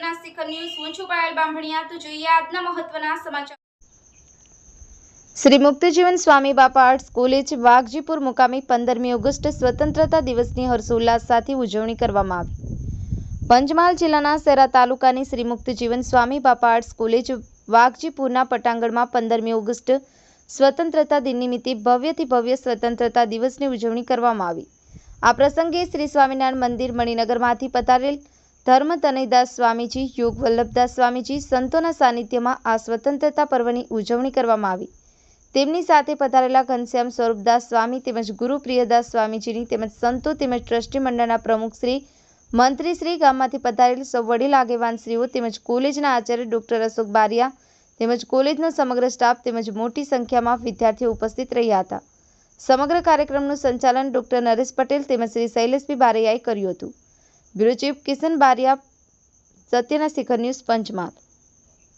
સત્યના શિખર ન્યૂઝ હું છું પાયલ બામણિયા તો જોઈએ આજના મહત્વના સમાચાર। શ્રી મુક્તિજીવન સ્વામી બાપા આર્ટ્સ કોલેજ વાઘજીપુર મુકામે 15મી ઓગસ્ટ સ્વતંત્રતા દિવસની હર્ષોલ્લાસ સાથે ઉજવણી કરવામાં આવી। પંચમહાલ જિલ્લાના સેરા તાલુકાની શ્રી મુક્તિજીવન સ્વામી બાપા આર્ટ્સ કોલેજ વાઘજીપુરના પટાંગણમાં 15મી ઓગસ્ટ સ્વતંત્રતા દિન નિમિત્તે ભવ્યથી ભવ્ય સ્વતંત્રતા દિવસની ઉજવણી કરવામાં આવી। આ પ્રસંગે શ્રી સ્વામિનારાયણ મંદિર મણિનગરમાંથી પધારેલ ધર્મ તનયદાસ સ્વામીજી, યોગ વલ્લભદાસ સ્વામીજી સંતોના સાનિધ્યમાં આ સ્વતંત્રતા પર્વની ઉજવણી કરવામાં આવી। તેમની સાથે પધારેલા ઘનશ્યામ સ્વરૂપદાસ સ્વામી તેમજ ગુરુ પ્રિયદાસ સ્વામીજીની તેમજ સંતો તેમજ ટ્રસ્ટી મંડળના પ્રમુખ શ્રી, મંત્રી શ્રી, ગામમાંથી પધારેલ સૌ વડીલ આગેવાનશ્રીઓ તેમજ કોલેજના આચાર્ય ડોક્ટર અશોક બારિયા તેમજ કોલેજનો સમગ્ર સ્ટાફ તેમજ મોટી સંખ્યામાં વિદ્યાર્થીઓ ઉપસ્થિત રહ્યા હતા। સમગ્ર કાર્યક્રમનું સંચાલન ડોક્ટર નરેશ પટેલ તેમજ શ્રી શૈલેષભાઈ બારૈયાએ કર્યું હતું। બ્યુરો ચીફ કિશન બારિયા, સત્યના શિખર ન્યૂઝ, પંચમહાલ।